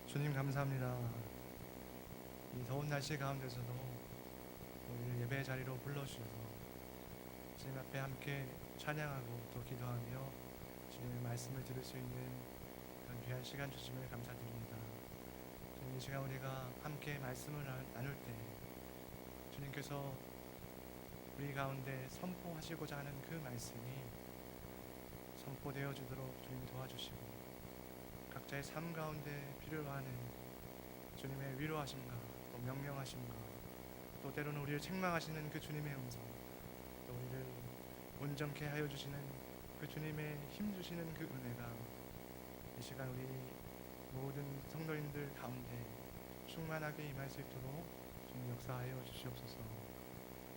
주님 감사합니다. 이 더운 날씨 가운데서도 우리를 예배 자리로 불러주셔서 주님 앞에 함께 찬양하고 또 기도하며 주님의 말씀을 들을 수 있는 그런 귀한 시간 주심을 감사드립니다. 주님, 이 시간 우리가 함께 말씀을 나눌 때 주님께서 우리 가운데 선포하시고자 하는 그 말씀이 선포되어 주도록 주님 도와주시고, 각자의 삶 가운데 필요로 하는 주님의 위로하심과 또 명령하심과 또 때로는 우리를 책망하시는 그 주님의 음성, 또 우리를 온전케 하여 주시는 그 주님의 힘 주시는 그 은혜가 이 시간 우리 모든 성도님들 가운데 충만하게 임할 수 있도록 주님 역사하여 주시옵소서.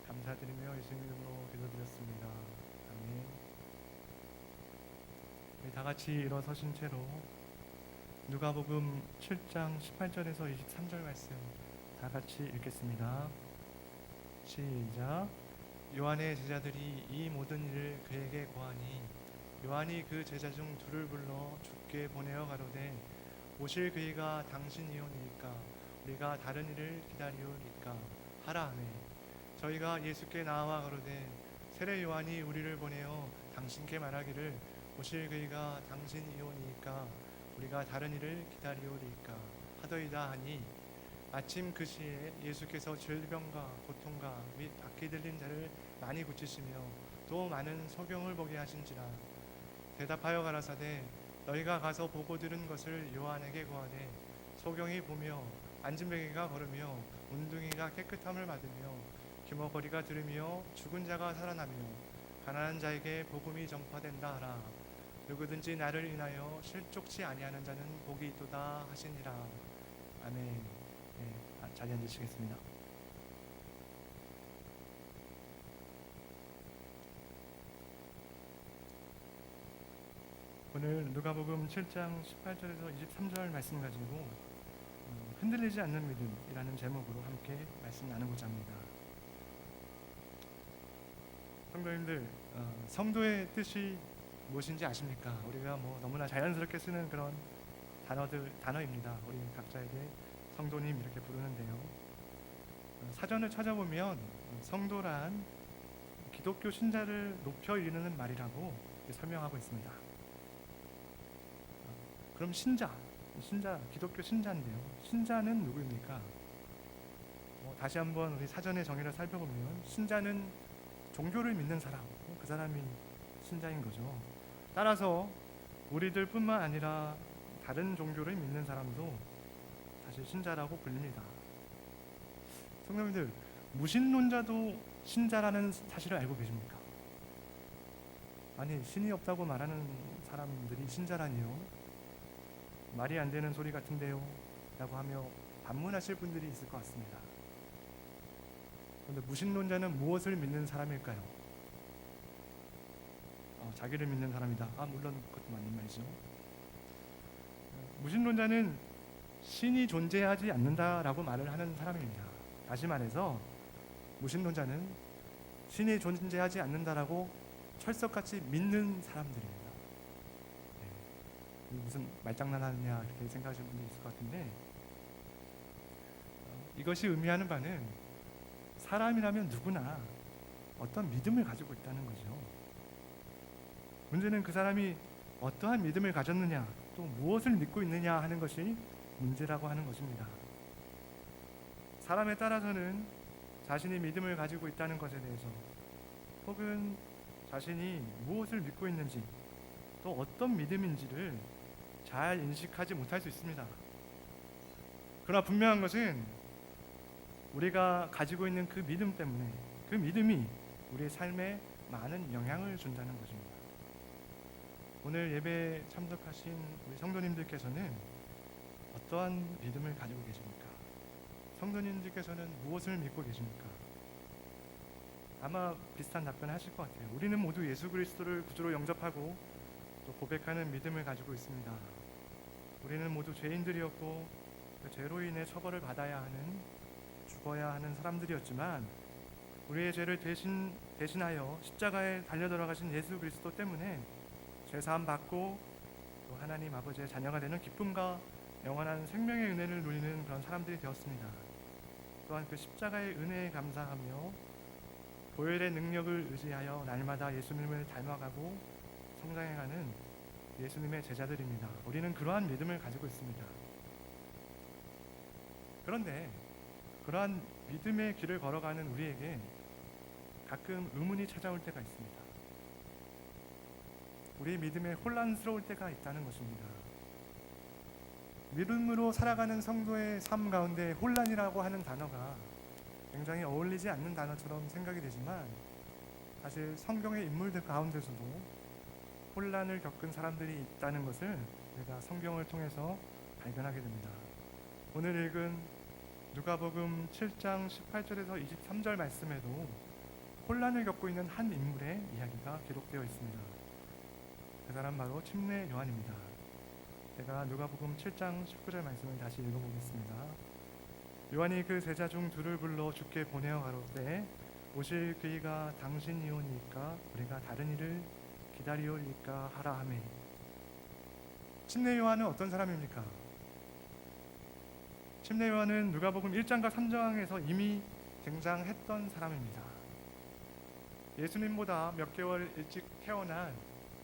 감사드리며 예수님 이름으로 기도드렸습니다. 아멘. 우리 다 같이 일어서신 채로 누가복음 7장 18절에서 23절 말씀 다 같이 읽겠습니다. 시작. 요한의 제자들이 이 모든 일을 그에게 고하니 요한이 그 제자 중 둘을 불러 주께 보내어 가로되 오실 그이가 당신이오니이까 우리가 다른 일을 기다리오니까 하라 하매, 저희가 예수께 나와 가로되 세례 요한이 우리를 보내어 당신께 말하기를 오실 그이가 당신이오니이까 우리가 다른 일을 기다리오리이까 하더이다 하니, 마침 그 시에 예수께서 질병과 고통과 및 악기 들린 자를 많이 고치시며 또 많은 소경을 보게 하신지라. 대답하여 가라사대 너희가 가서 보고 들은 것을 요한에게 고하되 소경이 보며 안진뱅이가 걸으며 문둥이가 깨끗함을 받으며 기머거리가 들으며 죽은 자가 살아나며 가난한 자에게 복음이 전파된다 하라. 누구든지 나를 인하여 실족치 아니하는 자는 복이 있도다 하시니라. 아멘. 자리 앉으시겠습니다. 오늘 누가복음 7장 18절에서 23절 말씀 가지고 흔들리지 않는 믿음이라는 제목으로 함께 말씀 나누고자 합니다. 성도님들, 성도의 뜻이 무엇인지 아십니까? 우리가 너무나 자연스럽게 쓰는 그런 단어입니다. 우리 각자에게 성도님 이렇게 부르는데요. 사전을 찾아보면 성도란 기독교 신자를 높여 이르는 말이라고 설명하고 있습니다. 그럼 신자, 기독교 신자인데요. 신자는 누구입니까? 다시 한번 우리 사전의 정의를 살펴보면 신자는 종교를 믿는 사람, 그 사람이 신자인 거죠. 따라서 우리들 뿐만 아니라 다른 종교를 믿는 사람도 사실 신자라고 불립니다. 성도님들, 무신론자도 신자라는 사실을 알고 계십니까? 아니, 신이 없다고 말하는 사람들이 신자라니요? 말이 안 되는 소리 같은데요? 라고 하며 반문하실 분들이 있을 것 같습니다. 그런데 무신론자는 무엇을 믿는 사람일까요? 자기를 믿는 사람이다. 물론 그것도 맞는 말이죠. 무신론자는 신이 존재하지 않는다라고 말을 하는 사람입니다. 다시 말해서 무신론자는 신이 존재하지 않는다라고 철석같이 믿는 사람들입니다. 무슨 말장난하느냐 이렇게 생각하시는 분들이 있을 것 같은데, 이것이 의미하는 바는 사람이라면 누구나 어떤 믿음을 가지고 있다는 거죠. 문제는 그 사람이 어떠한 믿음을 가졌느냐, 또 무엇을 믿고 있느냐 하는 것이 문제라고 하는 것입니다. 사람에 따라서는 자신이 믿음을 가지고 있다는 것에 대해서, 혹은 자신이 무엇을 믿고 있는지, 또 어떤 믿음인지를 잘 인식하지 못할 수 있습니다. 그러나 분명한 것은 우리가 가지고 있는 그 믿음 때문에 그 믿음이 우리의 삶에 많은 영향을 준다는 것입니다. 오늘 예배에 참석하신 우리 성도님들께서는 어떠한 믿음을 가지고 계십니까? 성도님들께서는 무엇을 믿고 계십니까? 아마 비슷한 답변을 하실 것 같아요. 우리는 모두 예수 그리스도를 구주로 영접하고 또 고백하는 믿음을 가지고 있습니다. 우리는 모두 죄인들이었고 그 죄로 인해 처벌을 받아야 하는, 죽어야 하는 사람들이었지만 우리의 죄를 대신하여 십자가에 달려 들어가신 예수 그리스도 때문에 죄사함 받고 또 하나님 아버지의 자녀가 되는 기쁨과 영원한 생명의 은혜를 누리는 그런 사람들이 되었습니다. 또한 그 십자가의 은혜에 감사하며 보혈의 능력을 의지하여 날마다 예수님을 닮아가고 성장해가는 예수님의 제자들입니다. 우리는 그러한 믿음을 가지고 있습니다. 그런데 그러한 믿음의 길을 걸어가는 우리에게 가끔 의문이 찾아올 때가 있습니다. 우리의 믿음에 혼란스러울 때가 있다는 것입니다. 믿음으로 살아가는 성도의 삶 가운데 혼란이라고 하는 단어가 굉장히 어울리지 않는 단어처럼 생각이 되지만, 사실 성경의 인물들 가운데서도 혼란을 겪은 사람들이 있다는 것을 우리가 성경을 통해서 발견하게 됩니다. 오늘 읽은 누가복음 7장 18절에서 23절 말씀에도 혼란을 겪고 있는 한 인물의 이야기가 기록되어 있습니다. 그 사람 바로 침례 요한입니다. 제가 누가복음 7장 19절 말씀을 다시 읽어보겠습니다. 요한이 그 제자 중 둘을 불러 주께 보내어 가로되 오실 그이가 당신이오니까 우리가 다른 이를 기다리오리까 하라 하매. 침례 요한은 어떤 사람입니까? 침례 요한은 누가복음 1장과 3장에서 이미 등장했던 사람입니다. 예수님보다 몇 개월 일찍 태어난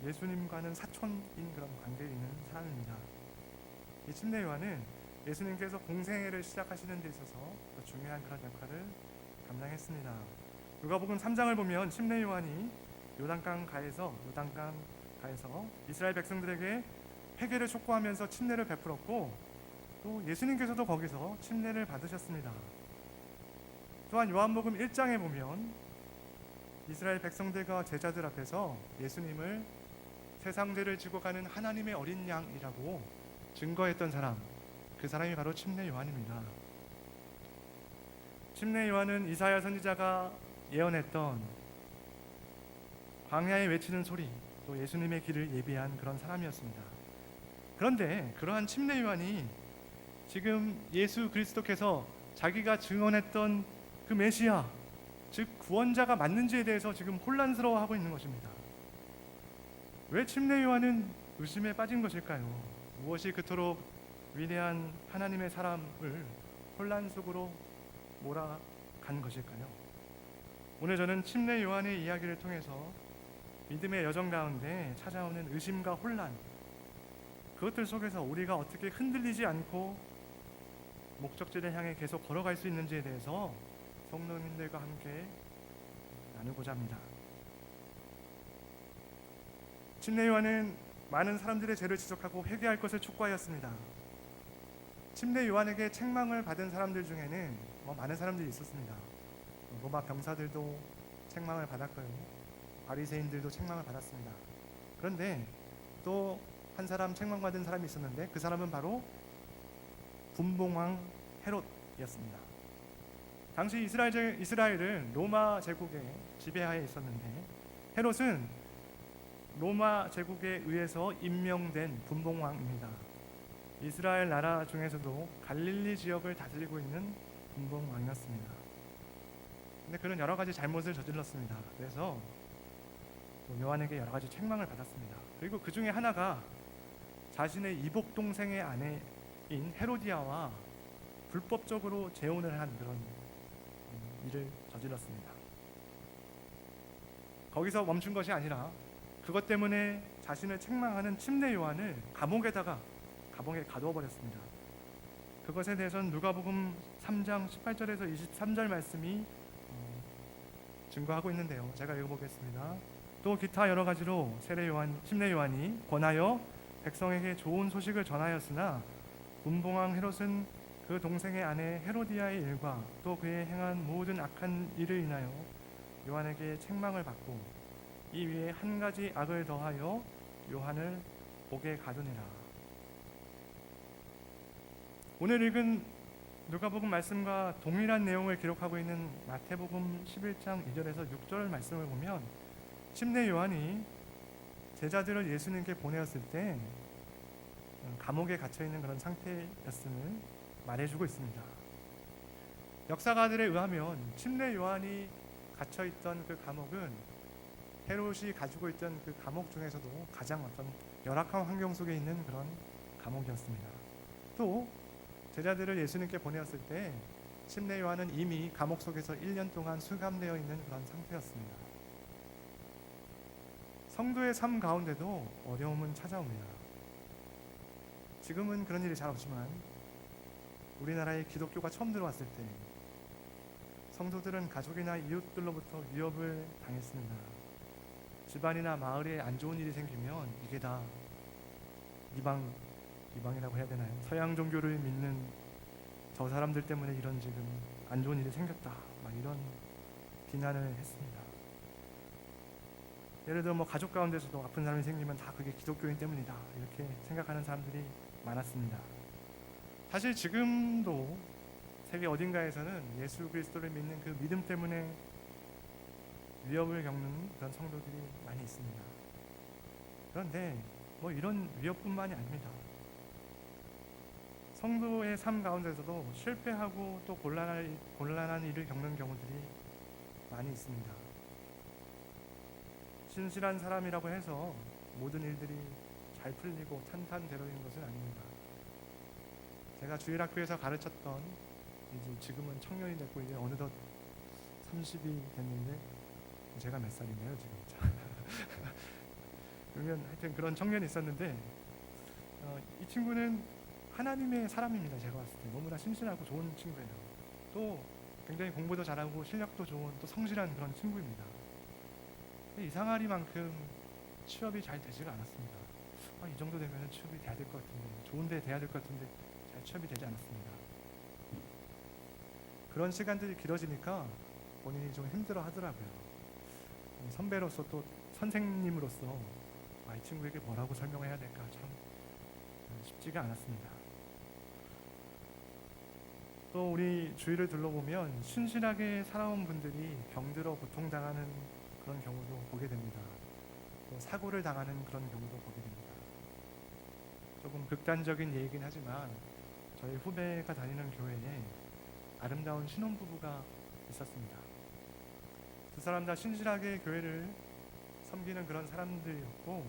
예수님과는 사촌인 그런 관계에 있는 사람입니다. 이 침례 요한은 예수님께서 공생애를 시작하시는 데 있어서 중요한 그런 역할을 감당했습니다. 누가복음 3장을 보면 침례 요한이 요단강 가에서 이스라엘 백성들에게 회개를 촉구하면서 침례를 베풀었고, 또 예수님께서도 거기서 침례를 받으셨습니다. 또한 요한복음 1장에 보면 이스라엘 백성들과 제자들 앞에서 예수님을 세상죄를 지고 가는 하나님의 어린 양이라고 증거했던 사람, 그 사람이 바로 침례 요한입니다. 침례 요한은 이사야 선지자가 예언했던 광야에 외치는 소리, 또 예수님의 길을 예비한 그런 사람이었습니다. 그런데 그러한 침례 요한이 지금 예수 그리스도께서 자기가 증언했던 그 메시아, 즉 구원자가 맞는지에 대해서 지금 혼란스러워하고 있는 것입니다. 왜 침례 요한은 의심에 빠진 것일까요? 무엇이 그토록 위대한 하나님의 사람을 혼란 속으로 몰아간 것일까요? 오늘 저는 침례 요한의 이야기를 통해서 믿음의 여정 가운데 찾아오는 의심과 혼란, 그것들 속에서 우리가 어떻게 흔들리지 않고 목적지를 향해 계속 걸어갈 수 있는지에 대해서 성도님들과 함께 나누고자 합니다. 침례 요한은 많은 사람들의 죄를 지적하고 회개할 것을 촉구하였습니다. 침례 요한에게 책망을 받은 사람들 중에는 많은 사람들이 있었습니다. 로마 병사들도 책망을 받았고요, 바리새인들도 책망을 받았습니다. 그런데 또 한 사람 책망받은 사람이 있었는데, 그 사람은 바로 분봉왕 헤롯이었습니다. 당시 이스라엘은 로마 제국의 지배하에 있었는데, 헤롯은 로마 제국에 의해서 임명된 분봉왕입니다. 이스라엘 나라 중에서도 갈릴리 지역을 다스리고 있는 분봉왕이었습니다. 근데 그는 여러 가지 잘못을 저질렀습니다. 그래서 요한에게 여러 가지 책망을 받았습니다. 그리고 그 중에 하나가 자신의 이복 동생의 아내인 헤로디아와 불법적으로 재혼을 한 그런 일을 저질렀습니다. 거기서 멈춘 것이 아니라 그것 때문에 자신을 책망하는 침례 요한을 감옥에 가두어 버렸습니다. 그것에 대해서는 누가복음 3장 18절에서 23절 말씀이 증거하고 있는데요. 제가 읽어보겠습니다. 또 기타 여러 가지로 침례 요한이 권하여 백성에게 좋은 소식을 전하였으나 분봉왕 헤롯은 그 동생의 아내 헤로디아의 일과 또 그의 행한 모든 악한 일을 인하여 요한에게 책망을 받고 이 위에 한 가지 악을 더하여 요한을 옥에 가두니라. 오늘 읽은 누가복음 말씀과 동일한 내용을 기록하고 있는 마태복음 11장 2절에서 6절 말씀을 보면 침례 요한이 제자들을 예수님께 보내었을 때 감옥에 갇혀있는 그런 상태였음을 말해주고 있습니다. 역사가들에 의하면 침례 요한이 갇혀있던 그 감옥은 헤롯이 가지고 있던 그 감옥 중에서도 가장 어떤 열악한 환경 속에 있는 그런 감옥이었습니다. 또 제자들을 예수님께 보내었을 때 심내 요한은 이미 감옥 속에서 1년 동안 수감되어 있는 그런 상태였습니다. 성도의 삶 가운데도 어려움은 찾아옵니다. 지금은 그런 일이 잘 없지만 우리나라에 기독교가 처음 들어왔을 때 성도들은 가족이나 이웃들로부터 위협을 당했습니다. 집안이나 마을에 안 좋은 일이 생기면 이게 다 이방이라고 해야 되나요? 서양 종교를 믿는 저 사람들 때문에 이런 지금 안 좋은 일이 생겼다, 막 이런 비난을 했습니다. 예를 들어 가족 가운데서도 아픈 사람이 생기면 다 그게 기독교인 때문이다, 이렇게 생각하는 사람들이 많았습니다. 사실 지금도 세계 어딘가에서는 예수 그리스도를 믿는 그 믿음 때문에 위협을 겪는 그런 성도들이 많이 있습니다. 그런데 이런 위협뿐만이 아닙니다. 성도의 삶 가운데서도 실패하고 또 곤란한 일을 겪는 경우들이 많이 있습니다. 신실한 사람이라고 해서 모든 일들이 잘 풀리고 탄탄대로인 것은 아닙니다. 제가 주일학교에서 가르쳤던, 이제 지금은 청년이 됐고 이제 어느덧 30이 됐는데 제가 몇 살인가요 지금? 그러면 하여튼 그런 청년이 있었는데 이 친구는 하나님의 사람입니다. 제가 봤을 때 너무나 신실하고 좋은 친구예요. 또 굉장히 공부도 잘하고 실력도 좋은, 또 성실한 그런 친구입니다. 이상하리만큼 취업이 잘 되지가 않았습니다. 이 정도 되면 취업이 돼야 될 것 같은데, 좋은데 돼야 될 것 같은데 잘 취업이 되지 않았습니다. 그런 시간들이 길어지니까 본인이 좀 힘들어 하더라고요. 선배로서 또 선생님으로서 이 친구에게 뭐라고 설명해야 될까 참 쉽지가 않았습니다. 또 우리 주위를 둘러보면 신실하게 살아온 분들이 병들어 고통당하는 그런 경우도 보게 됩니다. 또 사고를 당하는 그런 경우도 보게 됩니다. 조금 극단적인 얘기긴 하지만 저희 후배가 다니는 교회에 아름다운 신혼부부가 있었습니다. 두 사람 다 신실하게 교회를 섬기는 그런 사람들이었고,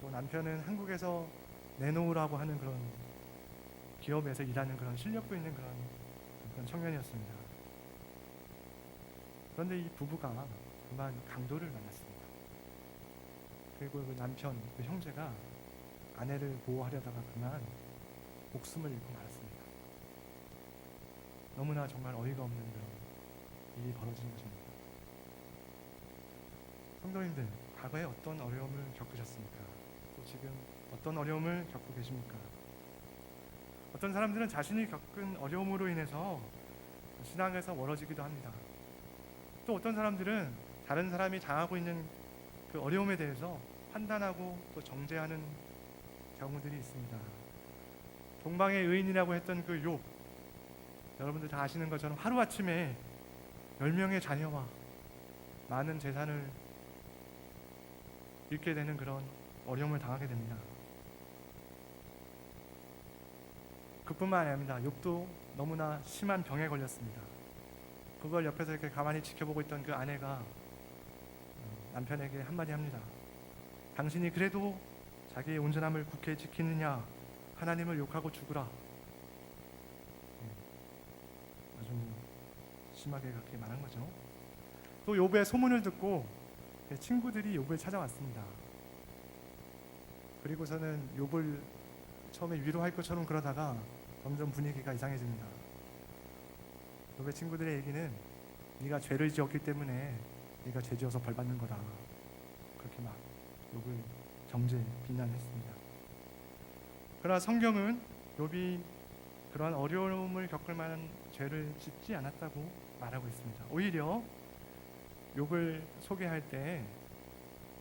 또 남편은 한국에서 내놓으라고 하는 그런 기업에서 일하는 그런 실력도 있는 그런 청년이었습니다. 그런데 이 부부가 그만 강도를 만났습니다. 그리고 그 남편, 그 형제가 아내를 보호하려다가 그만 목숨을 잃고 말았습니다. 너무나 정말 어이가 없는 그런 일이 벌어진 것입니다. 성도님들, 과거에 어떤 어려움을 겪으셨습니까? 또 지금 어떤 어려움을 겪고 계십니까? 어떤 사람들은 자신이 겪은 어려움으로 인해서 신앙에서 멀어지기도 합니다. 또 어떤 사람들은 다른 사람이 당하고 있는 그 어려움에 대해서 판단하고 또 정죄하는 경우들이 있습니다. 동방의 의인이라고 했던 그 욥, 여러분들 다 아시는 것처럼 하루아침에 10명의 자녀와 많은 재산을 잃게 되는 그런 어려움을 당하게 됩니다. 그뿐만 아닙니다. 욥도 너무나 심한 병에 걸렸습니다. 그걸 옆에서 이렇게 가만히 지켜보고 있던 그 아내가 남편에게 한마디 합니다. 당신이 그래도 자기의 온전함을 굳게 지키느냐, 하나님을 욕하고 죽으라. 아주 심하게 그렇게 말한 거죠. 또 욥의 소문을 듣고 친구들이 욥을 찾아왔습니다. 그리고서는 욥을 처음에 위로할 것처럼 그러다가 점점 분위기가 이상해집니다. 욥의 친구들의 얘기는 네가 죄를 지었기 때문에 네가 죄 지어서 벌 받는 거다, 그렇게 막 욥을 정죄, 비난했습니다. 그러나 성경은 욥이 그러한 어려움을 겪을 만한 죄를 짓지 않았다고 말하고 있습니다. 오히려 욥을 소개할 때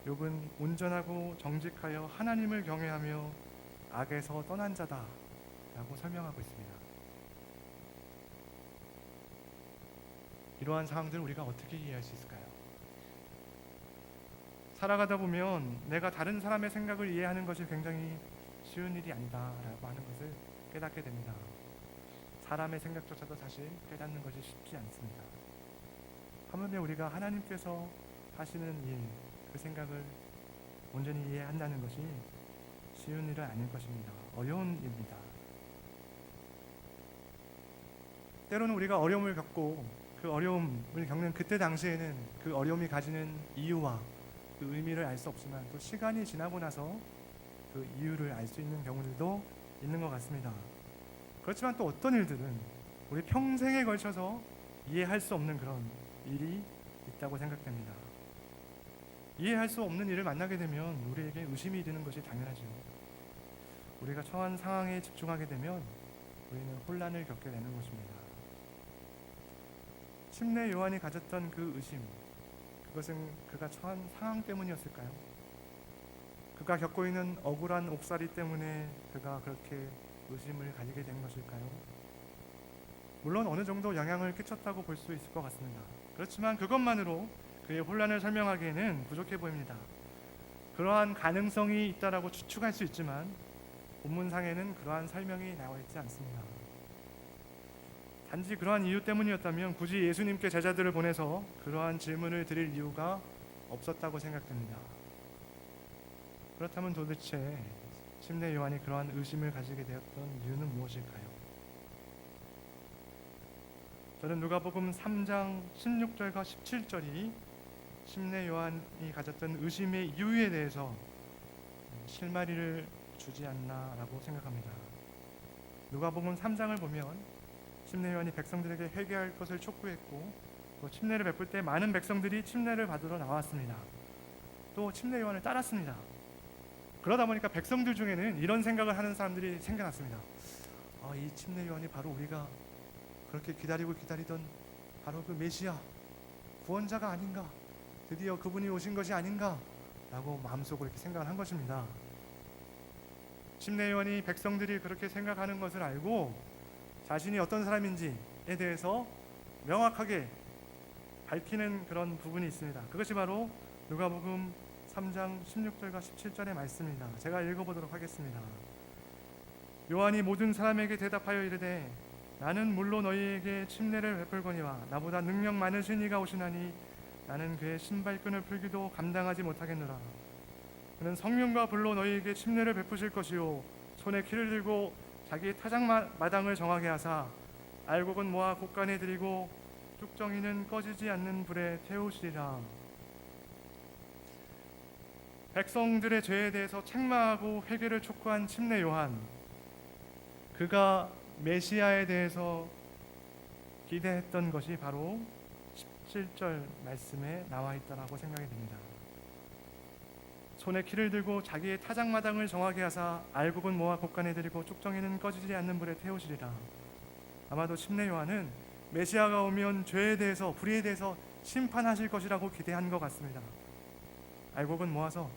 욥은 온전하고 정직하여 하나님을 경외하며 악에서 떠난 자다 라고 설명하고 있습니다. 이러한 상황들을 우리가 어떻게 이해할 수 있을까요? 살아가다 보면 내가 다른 사람의 생각을 이해하는 것이 굉장히 쉬운 일이 아니다 라고 하는 것을 깨닫게 됩니다. 사람의 생각조차도 사실 깨닫는 것이 쉽지 않습니다. 하물며 우리가 하나님께서 하시는 일, 그 생각을 온전히 이해한다는 것이 쉬운 일은 아닐 것입니다. 어려운 일입니다. 때로는 우리가 어려움을 겪고 그 어려움을 겪는 그때 당시에는 그 어려움이 가지는 이유와 그 의미를 알 수 없지만 또 시간이 지나고 나서 그 이유를 알 수 있는 경우들도 있는 것 같습니다. 그렇지만 또 어떤 일들은 우리 평생에 걸쳐서 이해할 수 없는 그런 일이 있다고 생각됩니다. 이해할 수 없는 일을 만나게 되면 우리에게 의심이 드는 것이 당연하죠. 우리가 처한 상황에 집중하게 되면 우리는 혼란을 겪게 되는 것입니다. 침례 요한이 가졌던 그 의심, 그것은 그가 처한 상황 때문이었을까요? 그가 겪고 있는 억울한 옥살이 때문에 그가 그렇게 의심을 가지게 된 것일까요? 물론 어느 정도 영향을 끼쳤다고 볼 수 있을 것 같습니다. 그렇지만 그것만으로 그의 혼란을 설명하기에는 부족해 보입니다. 그러한 가능성이 있다라고 추측할 수 있지만 본문상에는 그러한 설명이 나와 있지 않습니다. 단지 그러한 이유 때문이었다면 굳이 예수님께 제자들을 보내서 그러한 질문을 드릴 이유가 없었다고 생각됩니다. 그렇다면 도대체 침례 요한이 그러한 의심을 가지게 되었던 이유는 무엇일까요? 저는 누가복음 3장 16절과 17절이 침례 요한이 가졌던 의심의 이유에 대해서 실마리를 주지 않나라고 생각합니다. 누가복음 3장을 보면 침례 요한이 백성들에게 회개할 것을 촉구했고 또 침례를 베풀 때 많은 백성들이 침례를 받으러 나왔습니다. 또 침례 요한을 따랐습니다. 그러다 보니까 백성들 중에는 이런 생각을 하는 사람들이 생겨났습니다. 이 침례 요한이 바로 우리가 그렇게 기다리고 기다리던 바로 그 메시아 구원자가 아닌가, 드디어 그분이 오신 것이 아닌가 라고 마음속으로 이렇게 생각을 한 것입니다. 침례 요한이 백성들이 그렇게 생각하는 것을 알고 자신이 어떤 사람인지에 대해서 명확하게 밝히는 그런 부분이 있습니다. 그것이 바로 누가복음 3장 16절과 17절의 말씀입니다. 제가 읽어보도록 하겠습니다. 요한이 모든 사람에게 대답하여 이르되 나는 물로 너희에게 침례를 베풀거니와 나보다 능력 많으신 이가 오시나니 나는 그의 신발끈을 풀기도 감당하지 못하겠노라. 그는 성령과 불로 너희에게 침례를 베푸실 것이요 손에 키를 들고 자기 타작마당을 정하게 하사 알곡은 모아 곳간에 들이고 쭉정이는 꺼지지 않는 불에 태우시리라. 백성들의 죄에 대해서 책망하고 회개를 촉구한 침례 요한, 그가 메시아에 대해서 기대했던 것이 바로 17절 말씀에 나와 있다라고 생각이 됩니다. 손에 키를 들고 자기의 타작마당을 정하게 하사 알곡은 모아 곳간에 들이고 쭉정이는 꺼지지 않는 불에 태우시리라. 아마도 침례 요한은 메시아가 오면 죄에 대해서, 불의에 대해서 심판하실 것이라고 기대한 것 같습니다. 알곡은 모아서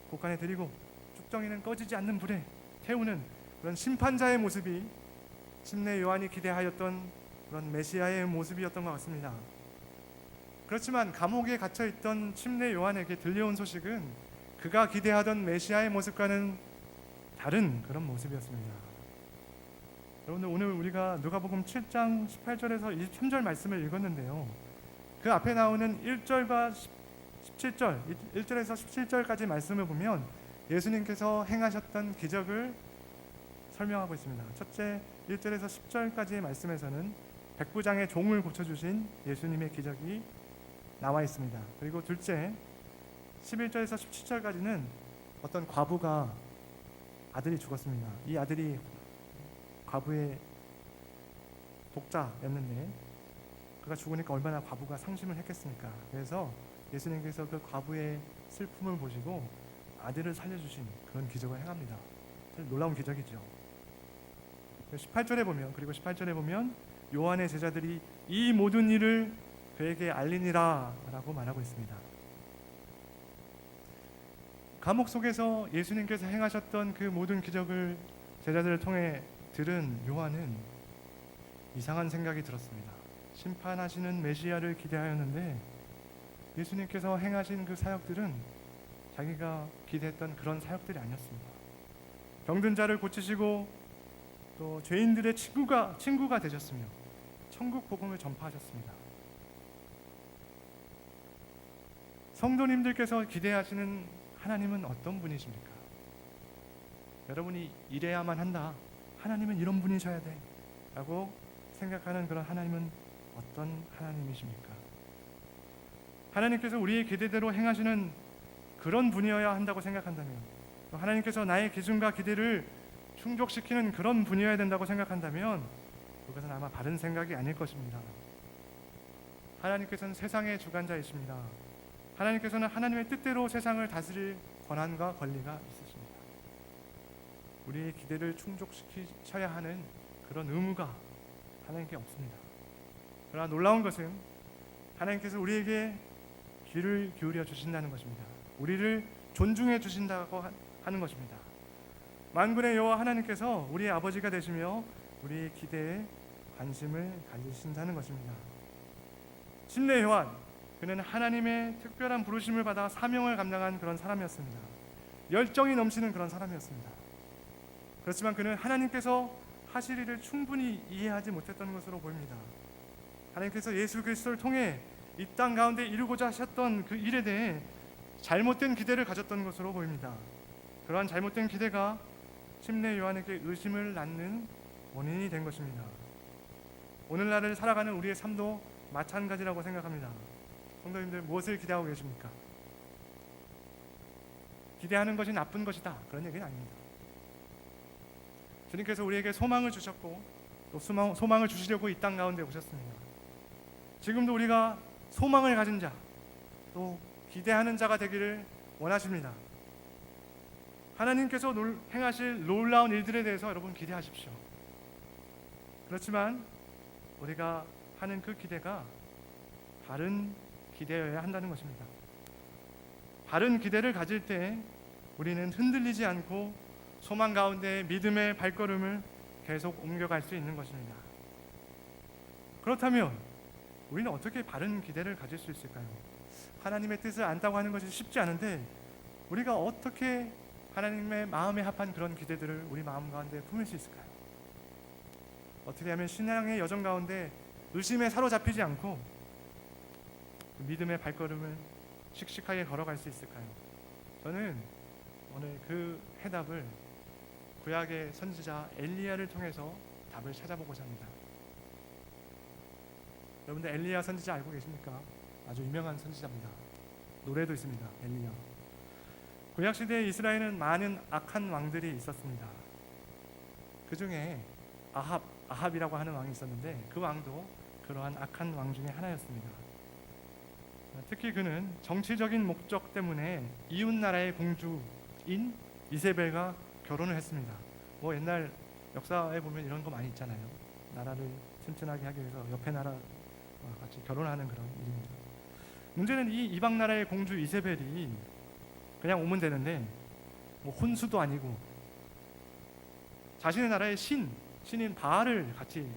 곳간에 들이고 쭉정이는 꺼지지 않는 불에 태우는 그런 심판자의 모습이 침례 요한이 기대하였던 그런 메시아의 모습이었던 것 같습니다. 그렇지만 감옥에 갇혀있던 침례 요한에게 들려온 소식은 그가 기대하던 메시아의 모습과는 다른 그런 모습이었습니다. 여러분들, 오늘 우리가 누가복음 7장 18절에서 23절 말씀을 읽었는데요, 그 앞에 나오는 1절과 17절, 1절에서 17절까지 말씀을 보면 예수님께서 행하셨던 기적을 설명하고 있습니다. 첫째, 1절에서 10절까지의 말씀에서는 백부장의 종을 고쳐주신 예수님의 기적이 나와 있습니다. 그리고 둘째, 11절에서 17절까지는 어떤 과부가 아들이 죽었습니다. 이 아들이 과부의 독자였는데 그가 죽으니까 얼마나 과부가 상심을 했겠습니까? 그래서 예수님께서 그 과부의 슬픔을 보시고 아들을 살려주신 그런 기적을 행합니다. 놀라운 기적이죠. 18절에 보면 요한의 제자들이 이 모든 일을 그에게 알리니라 라고 말하고 있습니다. 감옥 속에서 예수님께서 행하셨던 그 모든 기적을 제자들을 통해 들은 요한은 이상한 생각이 들었습니다. 심판하시는 메시아를 기대하였는데 예수님께서 행하신 그 사역들은 자기가 기대했던 그런 사역들이 아니었습니다. 병든 자를 고치시고 또 죄인들의 친구가 되셨으며 천국 복음을 전파하셨습니다. 성도님들께서 기대하시는 하나님은 어떤 분이십니까? 여러분이 이래야만 한다, 하나님은 이런 분이셔야 돼 라고 생각하는 그런 하나님은 어떤 하나님이십니까? 하나님께서 우리의 기대대로 행하시는 그런 분이어야 한다고 생각한다면, 또 하나님께서 나의 기준과 기대를 충족시키는 그런 분이어야 된다고 생각한다면 그것은 아마 바른 생각이 아닐 것입니다. 하나님께서는 세상의 주관자이십니다. 하나님께서는 하나님의 뜻대로 세상을 다스릴 권한과 권리가 있으십니다. 우리의 기대를 충족시키셔야 하는 그런 의무가 하나님께 없습니다. 그러나 놀라운 것은 하나님께서 우리에게 귀를 기울여 주신다는 것입니다. 우리를 존중해 주신다고 하는 것입니다. 만군의 여호와 하나님께서 우리의 아버지가 되시며 우리의 기대에 관심을 가지신다는 것입니다. 침례 요한, 그는 하나님의 특별한 부르심을 받아 사명을 감당한 그런 사람이었습니다. 열정이 넘치는 그런 사람이었습니다. 그렇지만 그는 하나님께서 하실 일을 충분히 이해하지 못했던 것으로 보입니다. 하나님께서 예수 그리스도를 통해 이 땅 가운데 이루고자 하셨던 그 일에 대해 잘못된 기대를 가졌던 것으로 보입니다. 그러한 잘못된 기대가 침례 요한에게 의심을 낳는 원인이 된 것입니다. 오늘날을 살아가는 우리의 삶도 마찬가지라고 생각합니다. 성도님들, 무엇을 기대하고 계십니까? 기대하는 것이 나쁜 것이다, 그런 얘기는 아닙니다. 주님께서 우리에게 소망을 주셨고 또 소망을 주시려고 이 땅 가운데 오셨습니다. 지금도 우리가 소망을 가진 자, 또 기대하는 자가 되기를 원하십니다. 하나님께서 행하실 놀라운 일들에 대해서 여러분 기대하십시오. 그렇지만 우리가 하는 그 기대가 바른 기대여야 한다는 것입니다. 바른 기대를 가질 때 우리는 흔들리지 않고 소망 가운데 믿음의 발걸음을 계속 옮겨갈 수 있는 것입니다. 그렇다면 우리는 어떻게 바른 기대를 가질 수 있을까요? 하나님의 뜻을 안다고 하는 것이 쉽지 않은데 우리가 어떻게 하나님의 마음에 합한 그런 기대들을 우리 마음 가운데 품을 수 있을까요? 어떻게 하면 신앙의 여정 가운데 의심에 사로잡히지 않고 믿음의 발걸음을 씩씩하게 걸어갈 수 있을까요? 저는 오늘 그 해답을 구약의 선지자 엘리야를 통해서 답을 찾아보고자 합니다. 여러분들 엘리야 선지자 알고 계십니까? 아주 유명한 선지자입니다. 노래도 있습니다. 엘리야. 구약 시대에 이스라엘은 많은 악한 왕들이 있었습니다. 그 중에 아합이라고 하는 왕이 있었는데 그 왕도 그러한 악한 왕 중에 하나였습니다. 특히 그는 정치적인 목적 때문에 이웃 나라의 공주인 이세벨과 결혼을 했습니다. 뭐 옛날 역사에 보면 이런 거 많이 있잖아요. 나라를 튼튼하게 하기 위해서 옆에 나라와 같이 결혼하는 그런 일입니다. 문제는 이 이방 나라의 공주 이세벨이 그냥 오면 되는데 뭐 혼수도 아니고 자신의 나라의 신인 바알을 같이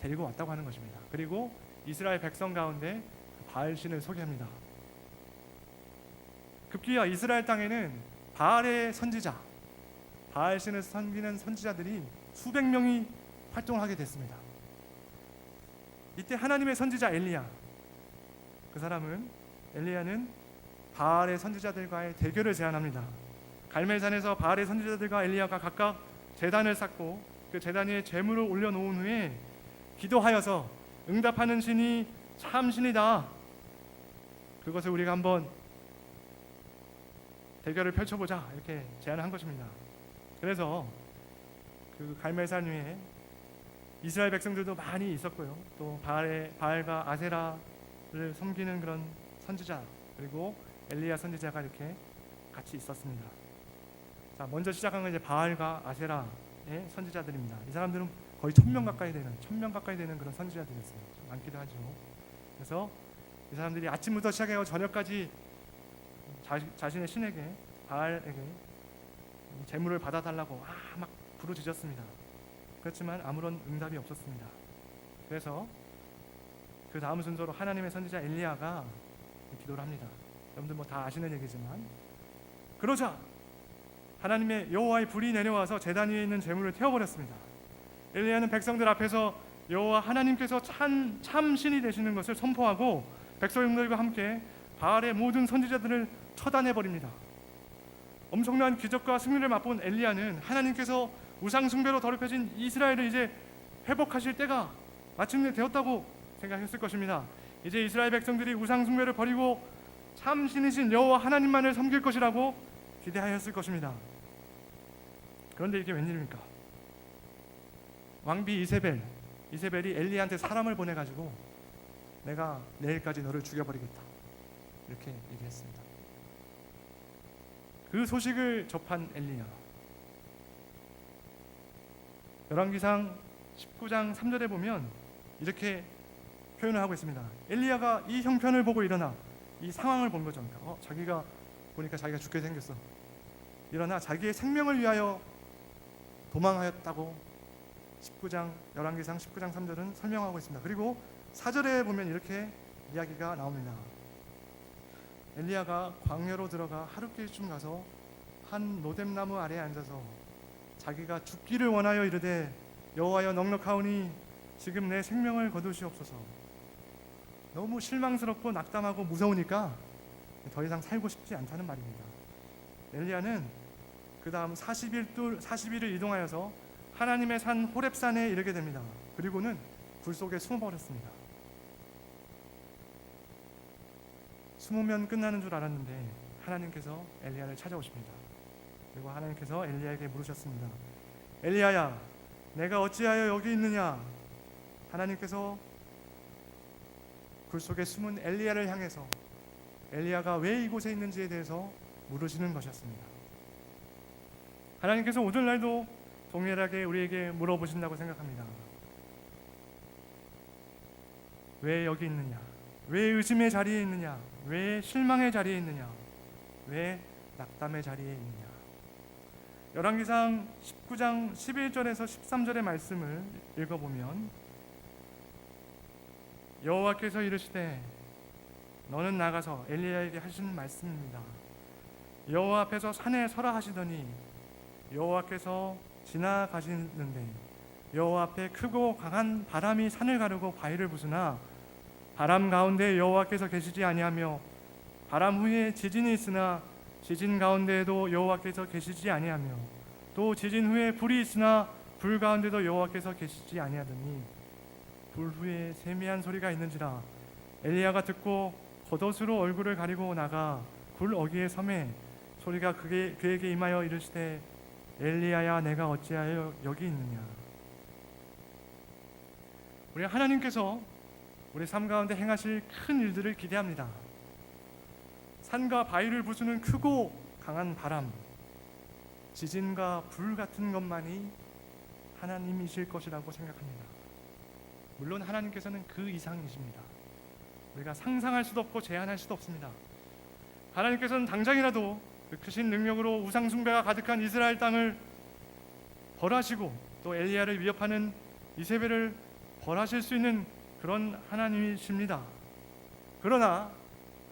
데리고 왔다고 하는 것입니다. 그리고 이스라엘 백성 가운데 바알 신을 소개합니다. 급기야 이스라엘 땅에는 바알의 선지자, 바알 신을 섬기는 선지자들이 수백 명이 활동을 하게 됐습니다. 이때 하나님의 선지자 엘리야는 바알의 선지자들과의 대결을 제안합니다. 갈멜산에서 바알의 선지자들과 엘리야가 각각 제단을 쌓고 그 제단 위에 제물을 올려놓은 후에 기도하여서 응답하는 신이 참 신이다, 그것을 우리가 한번 대결을 펼쳐보자, 이렇게 제안을 한 것입니다. 그래서 그 갈멜산 위에 이스라엘 백성들도 많이 있었고요, 또 바알과 아세라를 섬기는 그런 선지자, 그리고 엘리야 선지자가 이렇게 같이 있었습니다. 자, 먼저 시작한 건 이제 바알과 아세라의 선지자들입니다. 이 사람들은 거의 1000명 가까이 되는 그런 선지자들이었어요. 많기도 하죠. 그래서 이 사람들이 아침부터 시작해서 저녁까지 자신의 신에게, 바알에게 재물을 받아달라고 막 부르짖었습니다. 그렇지만 아무런 응답이 없었습니다. 그래서 그 다음 순서로 하나님의 선지자 엘리야가 기도를 합니다. 여러분들 뭐 다 아시는 얘기지만, 그러자 하나님의 여호와의 불이 내려와서 제단 위에 있는 재물을 태워버렸습니다. 엘리야는 백성들 앞에서 여호와 하나님께서 참 신이 되시는 것을 선포하고 백성들과 함께 바알의 모든 선지자들을 처단해버립니다. 엄청난 기적과 승리를 맛본 엘리야는 하나님께서 우상 숭배로 더럽혀진 이스라엘을 이제 회복하실 때가 마침내 되었다고 생각했을 것입니다. 이제 이스라엘 백성들이 우상 숭배를 버리고 참 신이신 여호와 하나님만을 섬길 것이라고 기대하였을 것입니다. 그런데 이게 웬일입니까? 왕비 이세벨이 엘리야한테 사람을 보내가지고 내가 내일까지 너를 죽여버리겠다 이렇게 얘기했습니다. 그 소식을 접한 엘리야, 열왕기상 19장 3절에 보면 이렇게 표현을 하고 있습니다. 엘리야가 이 형편을 보고 일어나, 이 상황을 본 거죠. 자기가 보니까 자기가 죽게 생겼어. 일어나 자기의 생명을 위하여 도망하였다고 열왕기상 19장 3절은 설명하고 있습니다. 그리고 4절에 보면 이렇게 이야기가 나옵니다. 엘리야가 광야로 들어가 하룻길쯤 가서 한 로뎀나무 아래에 앉아서 자기가 죽기를 원하여 이르되 여호와여 넉넉하오니 지금 내 생명을 거두시옵소서. 너무 실망스럽고 낙담하고 무서우니까 더 이상 살고 싶지 않다는 말입니다. 엘리야는 그 다음 40일을 이동하여서 하나님의 산 호렙산에 이르게 됩니다. 그리고는 굴 속에 숨어버렸습니다. 숨으면 끝나는 줄 알았는데 하나님께서 엘리야를 찾아오십니다. 그리고 하나님께서 엘리야에게 물으셨습니다. 엘리야야, 내가 어찌하여 여기 있느냐? 하나님께서 굴 속에 숨은 엘리야를 향해서 엘리야가 왜 이곳에 있는지에 대해서 물으시는 것이었습니다. 하나님께서 오늘날도 동일하게 우리에게 물어보신다고 생각합니다. 왜 여기 있느냐? 왜 의심의 자리에 있느냐? 왜 실망의 자리에 있느냐? 왜 낙담의 자리에 있느냐? 열왕기상 19장 11절에서 13절의 말씀을 읽어보면 여호와께서 이르시되 너는 나가서 엘리야에게 하신 말씀입니다. 여호와 앞에서 산에 서라 하시더니 여호와께서 지나가시는데 여호와 앞에 크고 강한 바람이 산을 가르고 바위를 부수나 바람 가운데 여호와께서 계시지 아니하며 바람 후에 지진이 있으나 지진 가운데에도 여호와께서 계시지 아니하며 또 지진 후에 불이 있으나 불 가운데도 여호와께서 계시지 아니하더니 불 후에 세미한 소리가 있는지라 엘리야가 듣고 겉옷으로 얼굴을 가리고 나가 굴 어귀에 섬에 소리가 그에게 임하여 이르시되 엘리야야 내가 어찌하여 여기 있느냐. 우리 하나님께서 우리 삶 가운데 행하실 큰 일들을 기대합니다. 산과 바위를 부수는 크고 강한 바람, 지진과 불 같은 것만이 하나님이실 것이라고 생각합니다. 물론 하나님께서는 그 이상이십니다. 우리가 상상할 수도 없고 제한할 수도 없습니다. 하나님께서는 당장이라도 그 크신 능력으로 우상 숭배가 가득한 이스라엘 땅을 벌하시고 또 엘리야를 위협하는 이세벨을 벌하실 수 있는 그런 하나님이십니다. 그러나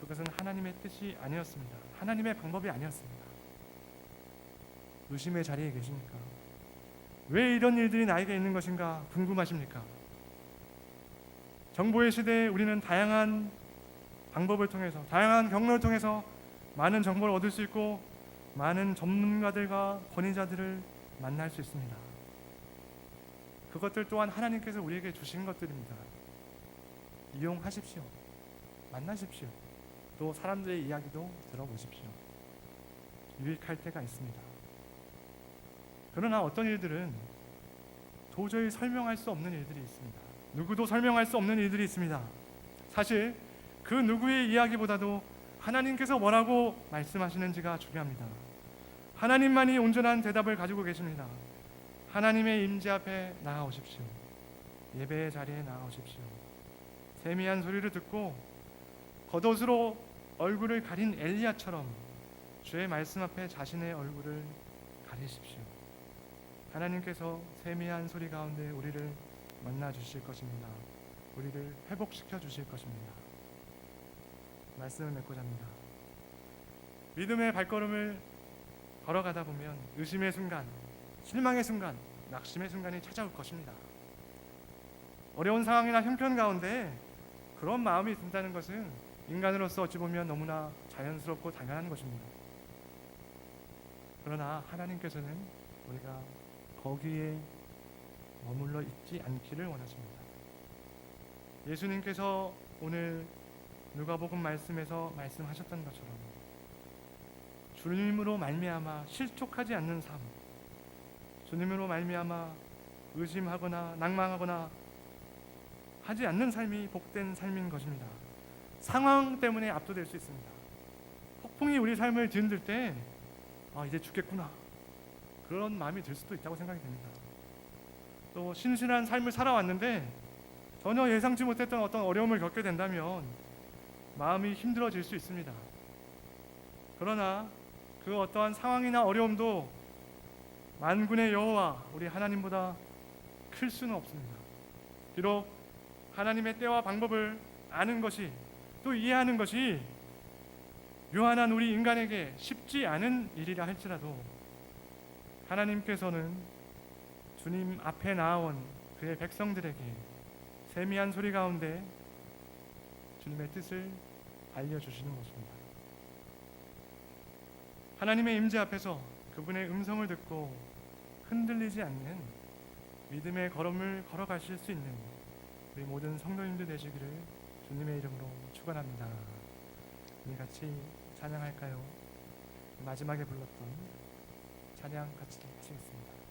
그것은 하나님의 뜻이 아니었습니다. 하나님의 방법이 아니었습니다. 의심의 자리에 계십니까? 왜 이런 일들이 나에게 있는 것인가 궁금하십니까? 정보의 시대에 우리는 다양한 방법을 통해서, 다양한 경로를 통해서 많은 정보를 얻을 수 있고 많은 전문가들과 권위자들을 만날 수 있습니다. 그것들 또한 하나님께서 우리에게 주신 것들입니다. 이용하십시오. 만나십시오. 또 사람들의 이야기도 들어보십시오. 유익할 때가 있습니다. 그러나 어떤 일들은 도저히 설명할 수 없는 일들이 있습니다. 누구도 설명할 수 없는 일들이 있습니다. 사실 그 누구의 이야기보다도 하나님께서 뭐라고 말씀하시는지가 중요합니다. 하나님만이 온전한 대답을 가지고 계십니다. 하나님의 임재 앞에 나아오십시오. 예배의 자리에 나아오십시오. 세미한 소리를 듣고 겉옷으로 얼굴을 가린 엘리야처럼 주의 말씀 앞에 자신의 얼굴을 가리십시오. 하나님께서 세미한 소리 가운데 우리를 만나 주실 것입니다. 우리를 회복시켜 주실 것입니다. 말씀을 맺고자 합니다. 믿음의 발걸음을 걸어가다 보면 의심의 순간, 실망의 순간, 낙심의 순간이 찾아올 것입니다. 어려운 상황이나 형편 가운데 그런 마음이 든다는 것은 인간으로서 어찌 보면 너무나 자연스럽고 당연한 것입니다. 그러나 하나님께서는 우리가 거기에 머물러 있지 않기를 원하십니다. 예수님께서 오늘 누가복음 말씀에서 말씀하셨던 것처럼 주님으로 말미암아 실족하지 않는 삶, 주님으로 말미암아 의심하거나 낭망하거나 하지 않는 삶이 복된 삶인 것입니다. 상황 때문에 압도될 수 있습니다. 폭풍이 우리 삶을 뒤흔들 때 이제 죽겠구나 그런 마음이 들 수도 있다고 생각이 됩니다. 또 신실한 삶을 살아왔는데 전혀 예상치 못했던 어떤 어려움을 겪게 된다면 마음이 힘들어질 수 있습니다. 그러나 그 어떠한 상황이나 어려움도 만군의 여호와 우리 하나님보다 클 수는 없습니다. 비록 하나님의 때와 방법을 아는 것이 또 이해하는 것이 유한한 우리 인간에게 쉽지 않은 일이라 할지라도 하나님께서는 주님 앞에 나아온 그의 백성들에게 세미한 소리 가운데 주님의 뜻을 알려주시는 것입니다. 하나님의 임재 앞에서 그분의 음성을 듣고 흔들리지 않는 믿음의 걸음을 걸어가실 수 있는 우리 모든 성도님들 되시기를 주님의 이름으로 축원합니다. 우리 같이 찬양할까요? 마지막에 불렀던 찬양 같이 하시겠습니다.